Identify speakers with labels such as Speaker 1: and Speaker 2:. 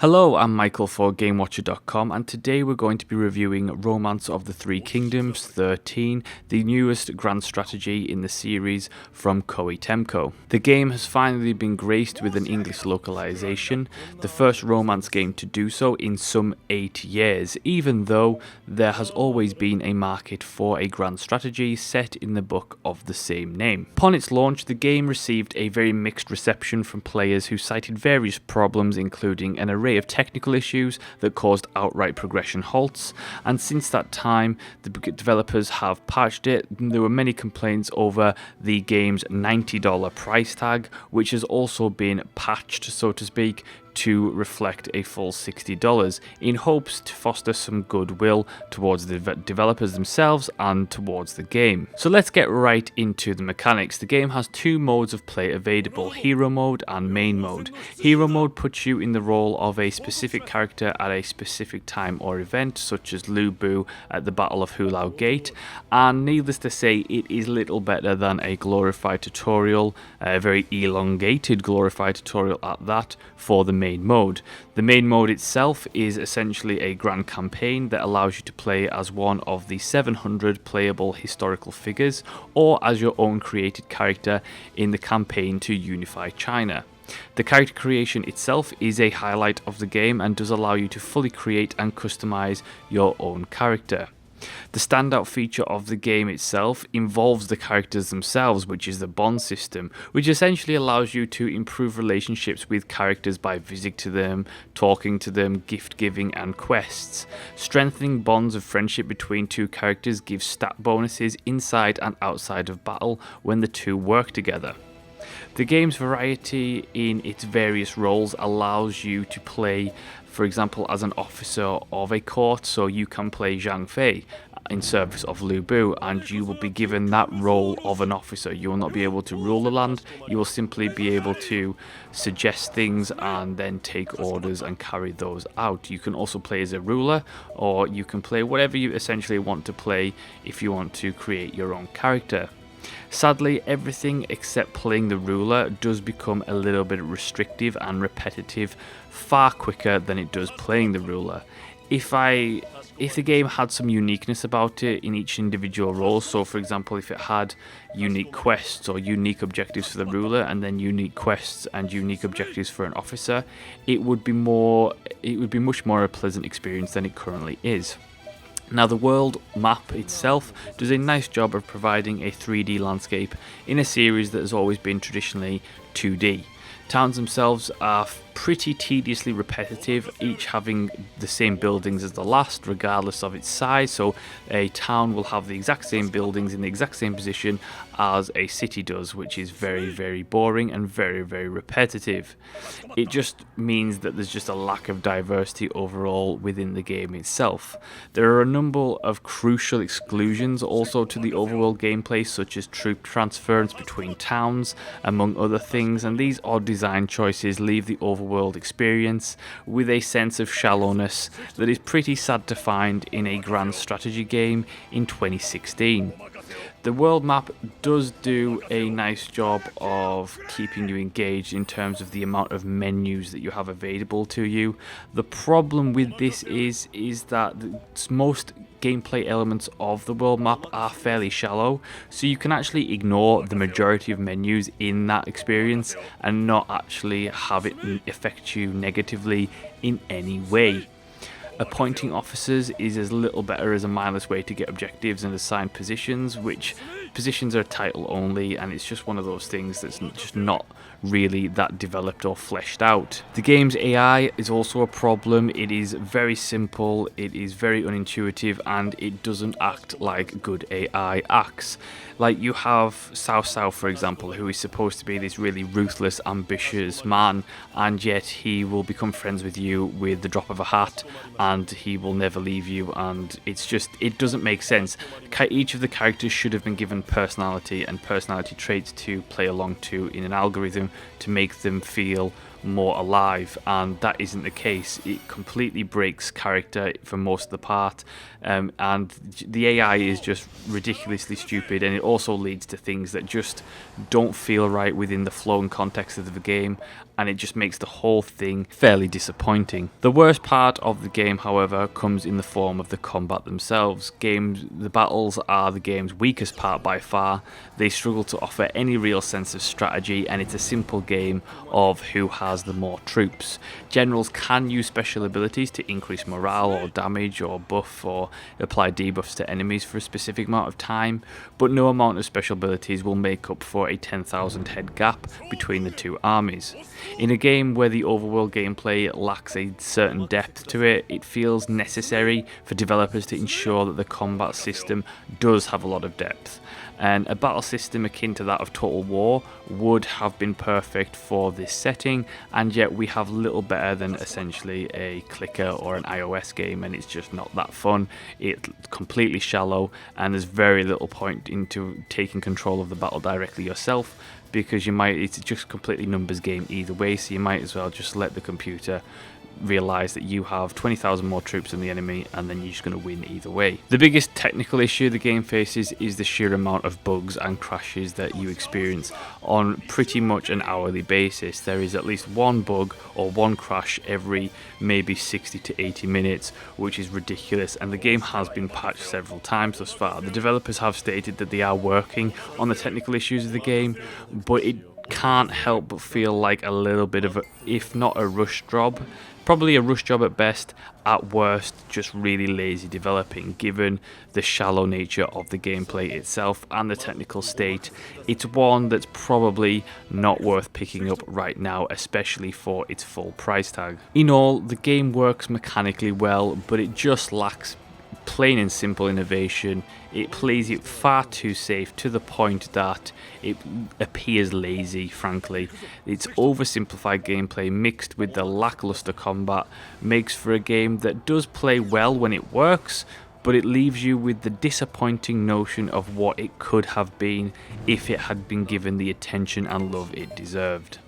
Speaker 1: Hello, I'm Michael for GameWatcher.com, and today we're going to be reviewing Romance of the Three Kingdoms 13, the newest grand strategy in the series from Koei Tecmo. The game has finally been graced with an English localization, the first Romance game to do so in some 8 years, even though there has always been a market for a grand strategy set in the book of the same name. Upon its launch, the game received a very mixed reception from players who cited various problems, including an array of technical issues that caused outright progression halts, and since that time the developers have patched it. There were many complaints over the game's $90 price tag, which has also been patched, so to speak, to reflect a full $60 in hopes to foster some goodwill towards the developers themselves and towards the game. So let's get right into the mechanics. The game has two modes of play available, Hero Mode and Main Mode. Hero Mode puts you in the role of a specific character at a specific time or event, such as Lu Bu at the Battle of Hulao Gate, and needless to say, it is little better than a glorified tutorial, a very elongated glorified tutorial at that, for the main mode. The main mode itself is essentially a grand campaign that allows you to play as one of the 700 playable historical figures, or as your own created character in the campaign to unify China. The character creation itself is a highlight of the game and does allow you to fully create and customize your own character. The standout feature of the game itself involves the characters themselves, which is the bond system, which essentially allows you to improve relationships with characters by visiting them, talking to them, gift giving and quests. Strengthening bonds of friendship between two characters gives stat bonuses inside and outside of battle when the two work together. The game's variety in its various roles allows you to play, for example, as an officer of a court, so you can play Zhang Fei in service of Lu Bu, and you will be given that role of an officer. You will not be able to rule the land, you will simply be able to suggest things and then take orders and carry those out. You can also play as a ruler, or you can play whatever you essentially want to play if you want to create your own character. Sadly, everything except playing the ruler does become a little bit restrictive and repetitive far quicker than it does playing the ruler. If the game had some uniqueness about it in each individual role, so for example if it had unique quests or unique objectives for the ruler and then unique quests and unique objectives for an officer, it would be much more a pleasant experience than it currently is. Now, the world map itself does a nice job of providing a 3D landscape in a series that has always been traditionally 2D. Towns themselves are pretty tediously repetitive, each having the same buildings as the last, regardless of its size. So a town will have the exact same buildings in the exact same position as a city does, which is very, very boring and very, very repetitive. It just means that there's just a lack of diversity overall within the game itself. There are a number of crucial exclusions also to the overworld gameplay, such as troop transference between towns, among other things, and these odd design choices leave the overworld experience with a sense of shallowness that is pretty sad to find in a grand strategy game in 2016. The world map does do a nice job of keeping you engaged in terms of the amount of menus that you have available to you. The problem with this is that most gameplay elements of the world map are fairly shallow, so you can actually ignore the majority of menus in that experience and not actually have it affect you negatively in any way. Appointing officers is as little better as a mindless way to get objectives and assign positions, which positions are title only, and it's just one of those things that's just not really that developed or fleshed out. The game's AI is also a problem. It is very simple, it is very unintuitive, and it doesn't act like good AI acts. Like, you have Cao Cao, for example, who is supposed to be this really ruthless, ambitious man, and yet he will become friends with you with the drop of a hat, and he will never leave you, and it doesn't make sense. Each of the characters should have been given personality and personality traits to play along to in an algorithm to make them feel more alive, and that isn't the case. It completely breaks character for most of the part, and the AI is just ridiculously stupid, and it also leads to things that just don't feel right within the flow and context of the game, and it just makes the whole thing fairly disappointing. The worst part of the game, however, comes in the form of the combat themselves. The battles are the game's weakest part by far. They struggle to offer any real sense of strategy, and it's a simple game of who has the more troops. Generals can use special abilities to increase morale or damage or buff or apply debuffs to enemies for a specific amount of time, but no amount of special abilities will make up for a 10,000 head gap between the two armies. In a game where the overworld gameplay lacks a certain depth to it, it feels necessary for developers to ensure that the combat system does have a lot of depth. And a battle system akin to that of Total War would have been perfect for this setting, and yet we have little better than essentially a clicker or an iOS game, and it's just not that fun. It's completely shallow, and there's very little point into taking control of the battle directly yourself, because it's just completely numbers game either way, so you might as well just let the computer realise that you have 20,000 more troops than the enemy, and then you're just going to win either way. The biggest technical issue the game faces is the sheer amount of bugs and crashes that you experience on pretty much an hourly basis. There is at least one bug or one crash every maybe 60 to 80 minutes, which is ridiculous, and the game has been patched several times thus far. The developers have stated that they are working on the technical issues of the game, but it can't help but feel like a little bit of if not a rush job, probably a rush job at best, at worst just really lazy developing. Given the shallow nature of the gameplay itself and the technical state, it's one that's probably not worth picking up right now, especially for its full price tag. In all, the game works mechanically well, but it just lacks plain and simple innovation. It plays it far too safe, to the point that it appears lazy, frankly. Its oversimplified gameplay mixed with the lackluster combat makes for a game that does play well when it works, but it leaves you with the disappointing notion of what it could have been if it had been given the attention and love it deserved.